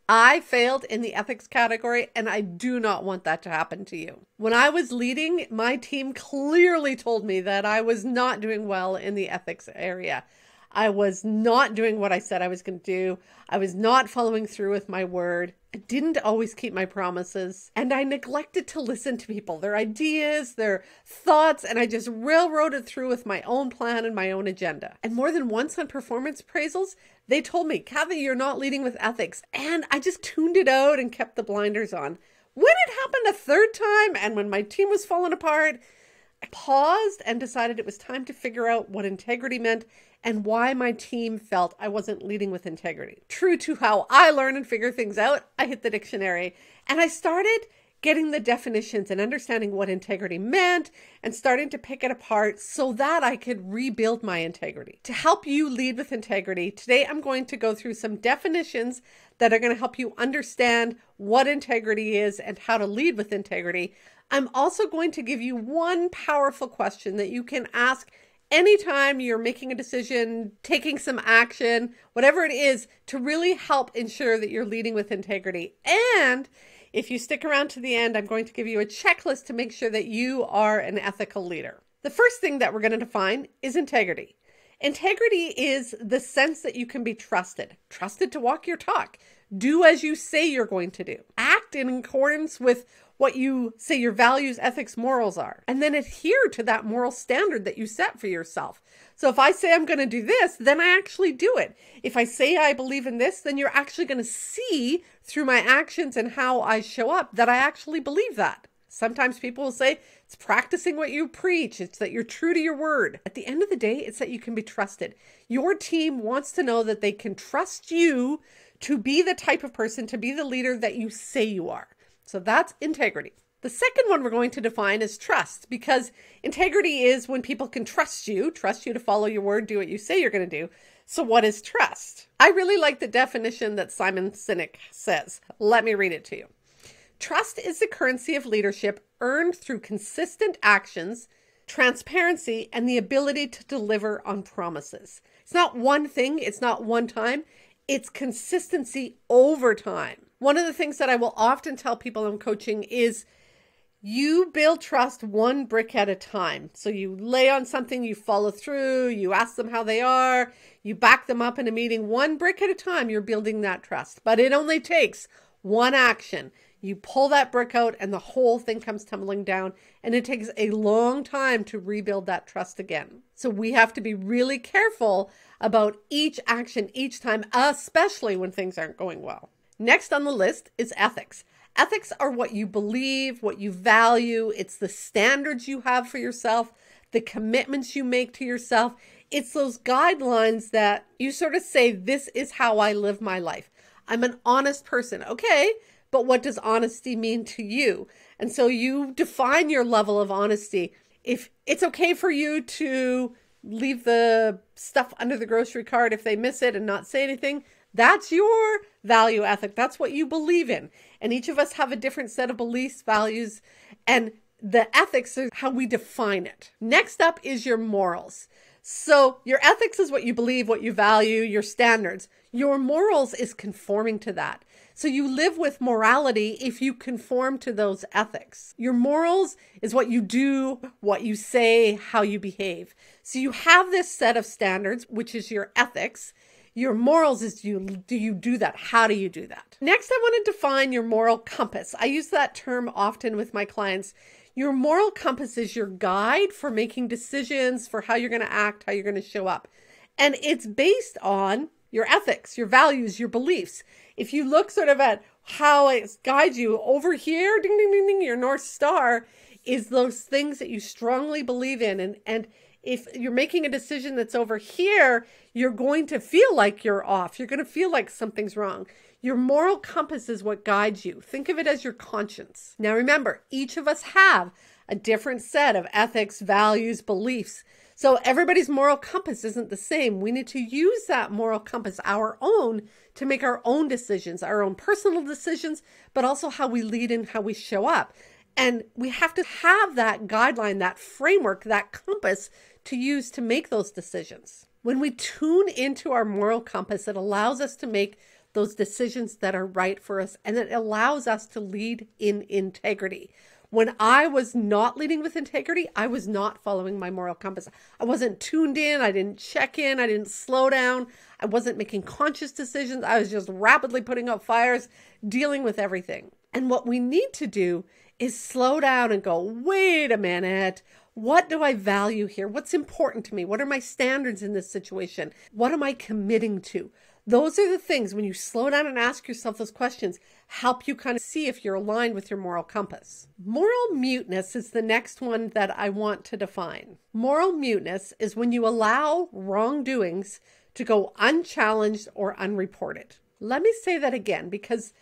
I failed in the ethics category, and I do not want that to happen to you. When I was leading, my team clearly told me that I was not doing well in the ethics area. I was not doing what I said I was going to do. I was not following through with my word. I didn't always keep my promises, and I neglected to listen to people, their ideas, their thoughts, and I just railroaded through with my own plan and my own agenda. And more than once on performance appraisals, they told me, Kathy, you're not leading with ethics. And I just tuned it out and kept the blinders on. When it happened a third time, and when my team was falling apart, I paused and decided it was time to figure out what integrity meant and why my team felt I wasn't leading with integrity. True to how I learn and figure things out, I hit the dictionary and I started getting the definitions and understanding what integrity meant and starting to pick it apart so that I could rebuild my integrity. To help you lead with integrity, today I'm going to go through some definitions that are going to help you understand what integrity is and how to lead with integrity. I'm also going to give you one powerful question that you can ask anytime you're making a decision, taking some action, whatever it is, to really help ensure that you're leading with integrity. And if you stick around to the end, I'm going to give you a checklist to make sure that you are an ethical leader. The first thing that we're going to define is integrity. Integrity is the sense that you can be trusted to walk your talk, do as you say you're going to do, act in accordance with what you say your values, ethics, morals are, and then adhere to that moral standard that you set for yourself. So if I say I'm going to do this, then I actually do it. If I say I believe in this, then you're actually going to see through my actions and how I show up that I actually believe that. Sometimes people will say it's practicing what you preach. It's that you're true to your word. At the end of the day, it's that you can be trusted. Your team wants to know that they can trust you to be the type of person, to be the leader that you say you are. So that's integrity. The second one we're going to define is trust, because integrity is when people can trust you to follow your word, do what you say you're going to do. So what is trust? I really like the definition that Simon Sinek says. Let me read it to you. Trust is the currency of leadership earned through consistent actions, transparency, and the ability to deliver on promises. It's not one thing. It's not one time. It's consistency over time. One of the things that I will often tell people I'm coaching is you build trust one brick at a time. So you lay on something, you follow through, you ask them how they are, you back them up in a meeting, one brick at a time, you're building that trust. But it only takes one action. You pull that brick out and the whole thing comes tumbling down, and it takes a long time to rebuild that trust again. So we have to be really careful about each action each time, especially when things aren't going well. Next on the list is ethics. Ethics are what you believe, what you value. It's the standards you have for yourself, the commitments you make to yourself. It's those guidelines that you sort of say, this is how I live my life. I'm an honest person. Okay, but what does honesty mean to you? And so you define your level of honesty. If it's okay for you to leave the stuff under the grocery cart if they miss it and not say anything, that's your value ethic. That's what you believe in. And each of us have a different set of beliefs, values, and the ethics is how we define it. Next up is your morals. So your ethics is what you believe, what you value, your standards. Your morals is conforming to that. So you live with morality if you conform to those ethics. Your morals is what you do, what you say, how you behave. So you have this set of standards, which is your ethics. Your morals is do you do that? How do you do that? Next, I want to define your moral compass. I use that term often with my clients. Your moral compass is your guide for making decisions, for how you're going to act, how you're going to show up. And it's based on your ethics, your values, your beliefs. If you look sort of at how it guides you over here, ding, ding, ding, ding, your North Star is those things that you strongly believe in. And if you're making a decision that's over here, you're going to feel like you're off. You're going to feel like something's wrong. Your moral compass is what guides you. Think of it as your conscience. Now remember, each of us have a different set of ethics, values, beliefs. So everybody's moral compass isn't the same. We need to use that moral compass, our own, to make our own decisions, our own personal decisions, but also how we lead and how we show up. And we have to have that guideline, that framework, that compass to use to make those decisions. When we tune into our moral compass, it allows us to make those decisions that are right for us, and it allows us to lead in integrity. When I was not leading with integrity, I was not following my moral compass. I wasn't tuned in. I didn't check in. I didn't slow down. I wasn't making conscious decisions. I was just rapidly putting out fires, dealing with everything. And what we need to do is slow down and go, wait a minute. What do I value here? What's important to me? What are my standards in this situation? What am I committing to? Those are the things, when you slow down and ask yourself those questions, help you kind of see if you're aligned with your moral compass. Moral muteness is the next one that I want to define. Moral muteness is when you allow wrongdoings to go unchallenged or unreported. Let me say that again, because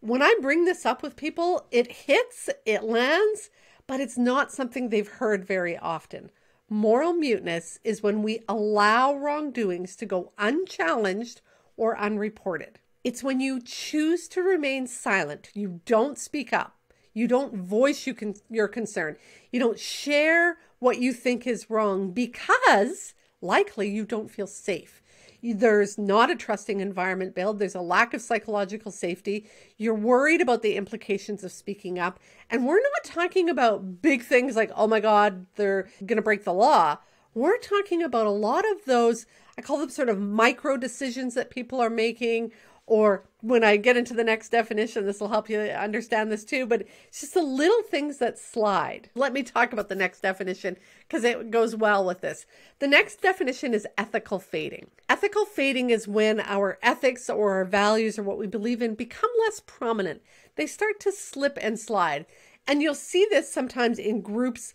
when I bring this up with people, it hits, it lands, but it's not something they've heard very often. Moral muteness is when we allow wrongdoings to go unchallenged or unreported. It's when you choose to remain silent. You don't speak up. You don't voice your concern. You don't share what you think is wrong because likely you don't feel safe. There's not a trusting environment built. There's a lack of psychological safety. You're worried about the implications of speaking up. And we're not talking about big things like, oh my God, they're going to break the law. We're talking about a lot of those, I call them sort of micro decisions that people are making. Or when I get into the next definition, this will help you understand this too, but it's just the little things that slide. Let me talk about the next definition because it goes well with this. The next definition is ethical fading. Ethical fading is when our ethics or our values or what we believe in become less prominent. They start to slip and slide. And you'll see this sometimes in groups.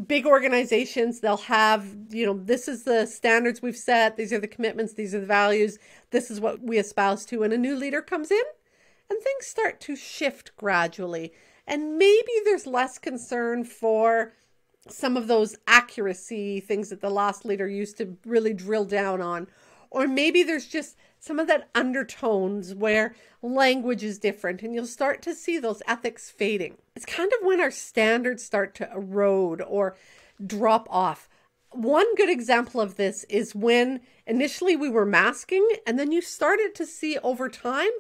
Big organizations, they'll have, this is the standards we've set. These are the commitments. These are the values. This is what we espouse to. And a new leader comes in and things start to shift gradually. And maybe there's less concern for some of those accuracy things that the last leader used to really drill down on. Or maybe there's just some of that undertones where language is different and you'll start to see those ethics fading. It's kind of when our standards start to erode or drop off. One good example of this is when initially we were masking and then you started to see over time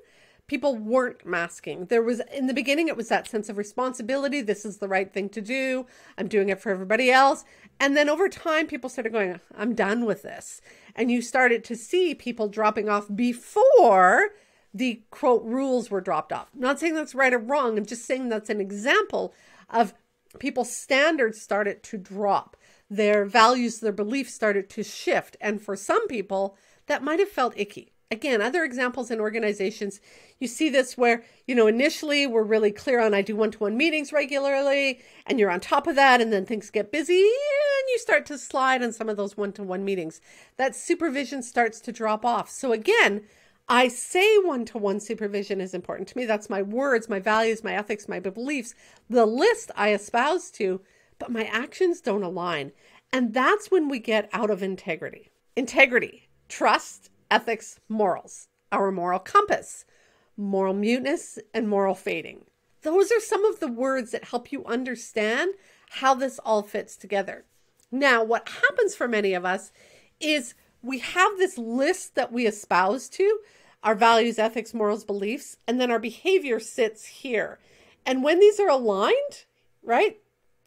people weren't masking. There was, in the beginning, it was that sense of responsibility. This is the right thing to do. I'm doing it for everybody else. And then over time, people started going, I'm done with this. And you started to see people dropping off before the quote rules were dropped off. I'm not saying that's right or wrong. I'm just saying that's an example of people's standards started to drop. Their values, their beliefs started to shift. And for some people, that might have felt icky. Again, other examples in organizations, you see this where, initially we're really clear on I do one-to-one meetings regularly and you're on top of that and then things get busy and you start to slide on some of those one-to-one meetings. That supervision starts to drop off. So again, I say one-to-one supervision is important to me. That's my words, my values, my ethics, my beliefs, the list I espouse to, but my actions don't align. And that's when we get out of integrity. Integrity, trust, ethics, morals, our moral compass, moral muteness, and moral fading. Those are some of the words that help you understand how this all fits together. Now, what happens for many of us is we have this list that we espouse to, our values, ethics, morals, beliefs, and then our behavior sits here. And when these are aligned, right,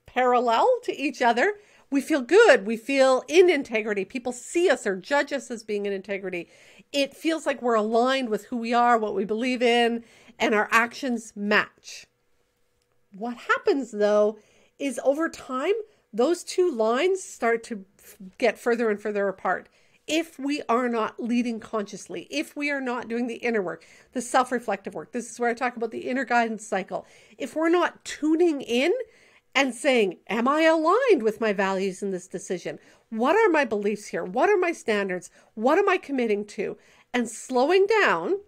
parallel to each other, we feel good. We feel in integrity. People see us or judge us as being in integrity. It feels like we're aligned with who we are, what we believe in, and our actions match. What happens, though, is over time, those two lines start to get further and further apart. If we are not leading consciously, if we are not doing the inner work, the self-reflective work, this is where I talk about the inner guidance cycle. If we're not tuning in and saying, am I aligned with my values in this decision? What are my beliefs here? What are my standards? What am I committing to? And slowing down,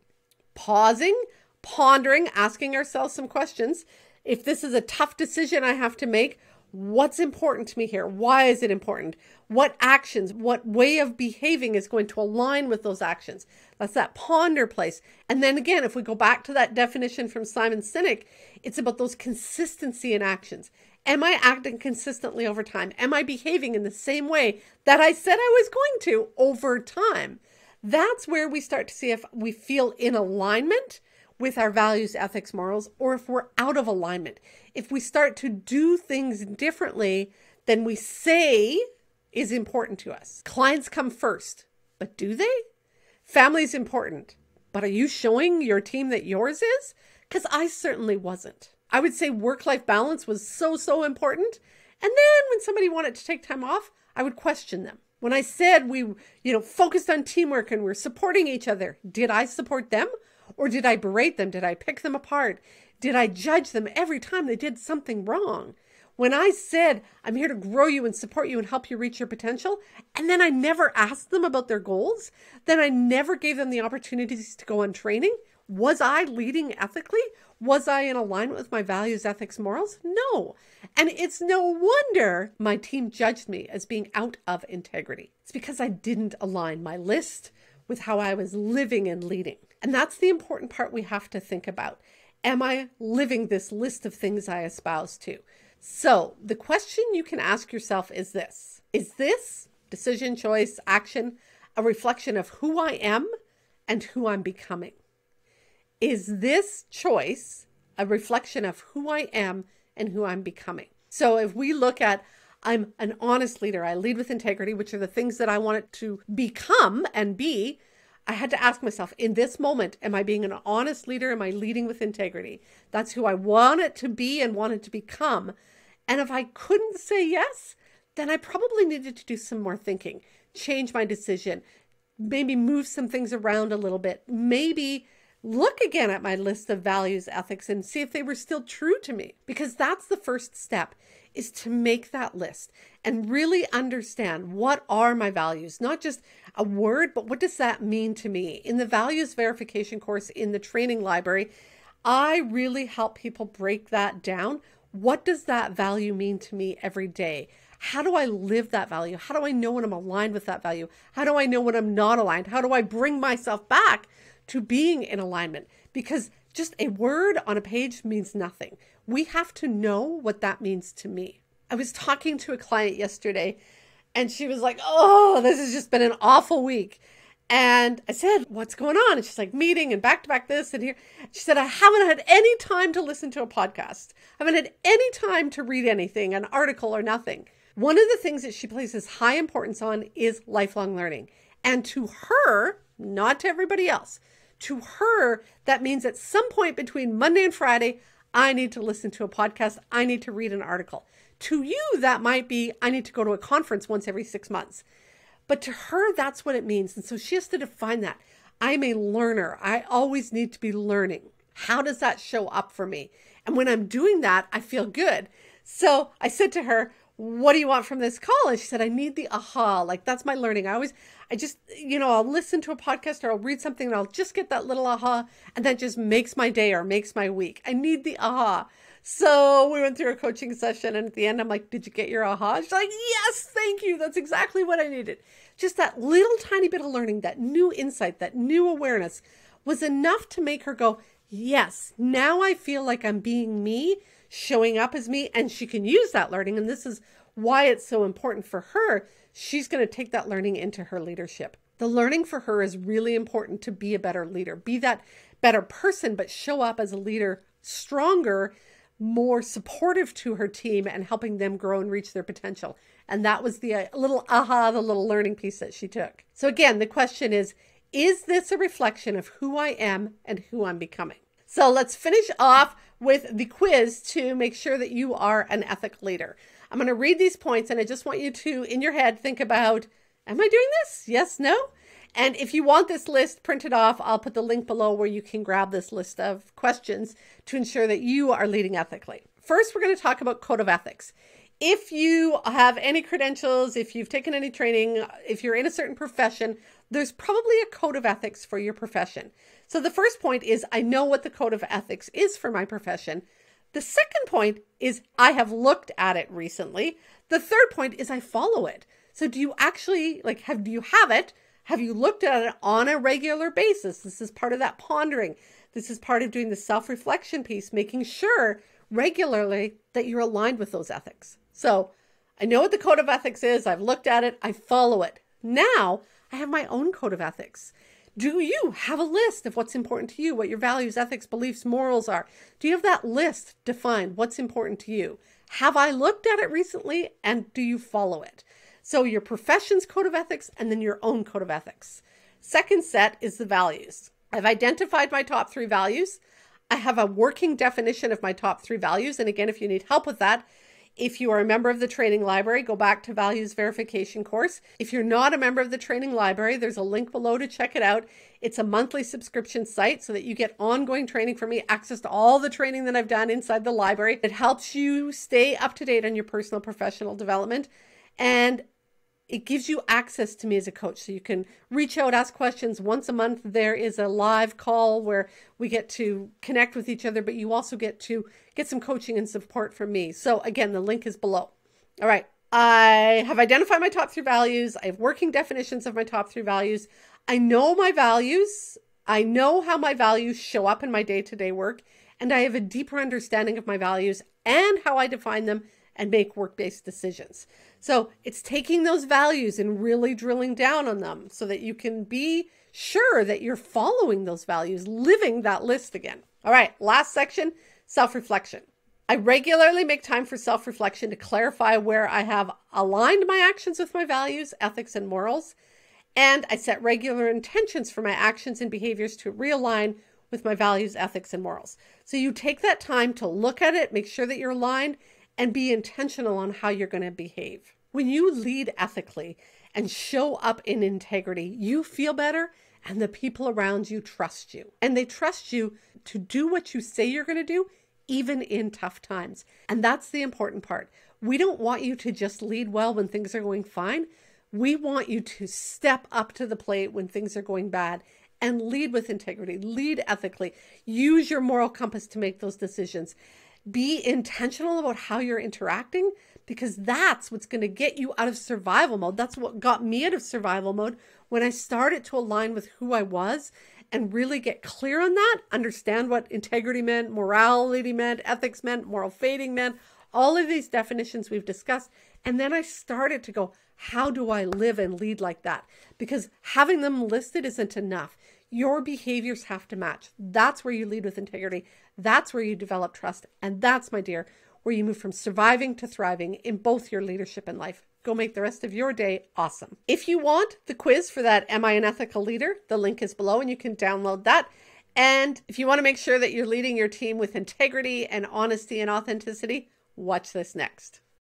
pausing, pondering, asking ourselves some questions. If this is a tough decision I have to make, what's important to me here? Why is it important? What actions, what way of behaving is going to align with those actions? That's that ponder place. And then again, if we go back to that definition from Simon Sinek, it's about those consistency in actions. Am I acting consistently over time? Am I behaving in the same way that I said I was going to over time? That's where we start to see if we feel in alignment with our values, ethics, morals, or if we're out of alignment. If we start to do things differently than we say is important to us. Clients come first, but do they? Family is important, but are you showing your team that yours is? Because I certainly wasn't. I would say work-life balance was so important. And then when somebody wanted to take time off, I would question them. When I said we, focused on teamwork and we're supporting each other, did I support them? Or did I berate them? Did I pick them apart? Did I judge them every time they did something wrong? When I said, I'm here to grow you and support you and help you reach your potential, and then I never asked them about their goals, then I never gave them the opportunities to go on training, was I leading ethically? Was I in alignment with my values, ethics, morals? No. And it's no wonder my team judged me as being out of integrity. It's because I didn't align my list with how I was living and leading. And that's the important part we have to think about. Am I living this list of things I espouse to? So the question you can ask yourself is this: is this decision, choice, action a reflection of who I am and who I'm becoming? Is this choice a reflection of who I am and who I'm becoming? So if we look at, I'm an honest leader, I lead with integrity, which are the things that I want it to become and be, I had to ask myself, in this moment, am I being an honest leader? Am I leading with integrity? That's who I want it to be and want it to become. And if I couldn't say yes, then I probably needed to do some more thinking, change my decision, maybe move some things around a little bit, maybe look again at my list of values, ethics, and see if they were still true to me. Because that's the first step, is to make that list and really understand what are my values, not just a word, but what does that mean to me? In the values verification course in the training library, I really help people break that down. What does that value mean to me every day? How do I live that value? How do I know when I'm aligned with that value? How do I know when I'm not aligned? How do I bring myself back to being in alignment? Because just a word on a page means nothing. We have to know what that means to me. I was talking to a client yesterday and she was like, oh, this has just been an awful week. And I said, what's going on? And she's like, meeting and back-to-back this and here. She said, I haven't had any time to listen to a podcast. I haven't had any time to read anything, an article or nothing. One of the things that she places high importance on is lifelong learning. And to her, not to everybody else, to her, that means at some point between Monday and Friday, I need to listen to a podcast. I need to read an article. To you, that might be, I need to go to a conference once every 6 months. But to her, that's what it means. And so she has to define that. I'm a learner. I always need to be learning. How does that show up for me? And when I'm doing that, I feel good. So I said to her, what do you want from this call? And she said, I need the aha. Like, that's my learning. I'll listen to a podcast or I'll read something and I'll just get that little aha. And that just makes my day or makes my week. I need the aha. So we went through a coaching session and at the end, I'm like, did you get your aha? She's like, yes, thank you. That's exactly what I needed. Just that little tiny bit of learning, that new insight, that new awareness was enough to make her go, yes, now I feel like I'm being me, showing up as me, and she can use that learning. And this is why it's so important for her. She's going to take that learning into her leadership. The learning for her is really important to be a better leader, be that better person, but show up as a leader stronger, more supportive to her team and helping them grow and reach their potential. And that was the little aha, the little learning piece that she took. So again, the question is this a reflection of who I am and who I'm becoming? So let's finish off with the quiz to make sure that you are an ethical leader. I'm going to read these points and I just want you to, in your head, think about, am I doing this? Yes, no? And if you want this list printed off, I'll put the link below where you can grab this list of questions to ensure that you are leading ethically. First, we're going to talk about code of ethics. If you have any credentials, if you've taken any training, if you're in a certain profession, there's probably a code of ethics for your profession. So the first point is, I know what the code of ethics is for my profession. The second point is, I have looked at it recently. The third point is, I follow it. So do you actually, do you have it? Have you looked at it on a regular basis? This is part of that pondering. This is part of doing the self-reflection piece, making sure regularly that you're aligned with those ethics. So I know what the code of ethics is. I've looked at it. I follow it. Now I I have my own code of ethics. Do you have a list of what's important to you, what your values, ethics, beliefs, morals are? Do you have that list defined, what's important to you? Have I looked at it recently, and do you follow it? So your profession's code of ethics and then your own code of ethics. Second set is the values. I've identified my top 3 values. I have a working definition of my top 3 values. And again, if you need help with that, if you are a member of the training library, go back to values verification course. If you're not a member of the training library, there's a link below to check it out. It's a monthly subscription site so that you get ongoing training from me, access to all the training that I've done inside the library. It helps you stay up to date on your personal professional development, and it gives you access to me as a coach. So you can reach out, ask questions. Once a month, there is a live call where we get to connect with each other, but you also get to get some coaching and support from me. So again, the link is below. All right. I have identified my top 3 values. I have working definitions of my top 3 values. I know my values. I know how my values show up in my day-to-day work, and I have a deeper understanding of my values and how I define them and make work-based decisions. So it's taking those values and really drilling down on them so that you can be sure that you're following those values, living that list again. All right, last section, self-reflection. I regularly make time for self-reflection to clarify where I have aligned my actions with my values, ethics, and morals. And I set regular intentions for my actions and behaviors to realign with my values, ethics, and morals. So you take that time to look at it, make sure that you're aligned, and be intentional on how you're going to behave. When you lead ethically and show up in integrity, you feel better and the people around you trust you. And they trust you to do what you say you're going to do, even in tough times. And that's the important part. We don't want you to just lead well when things are going fine. We want you to step up to the plate when things are going bad and lead with integrity, lead ethically, use your moral compass to make those decisions. Be intentional about how you're interacting, because that's what's going to get you out of survival mode. That's what got me out of survival mode when I started to align with who I was and really get clear on that, understand what integrity meant, morality meant, ethics meant, moral fading meant, all of these definitions we've discussed. And then I started to go, how do I live and lead like that? Because having them listed isn't enough. Your behaviors have to match. That's where you lead with integrity. That's where you develop trust. And that's, my dear, where you move from surviving to thriving in both your leadership and life. Go make the rest of your day awesome. If you want the quiz for that Am I an Ethical Leader? The link is below and you can download that. And if you want to make sure that you're leading your team with integrity and honesty and authenticity, watch this next.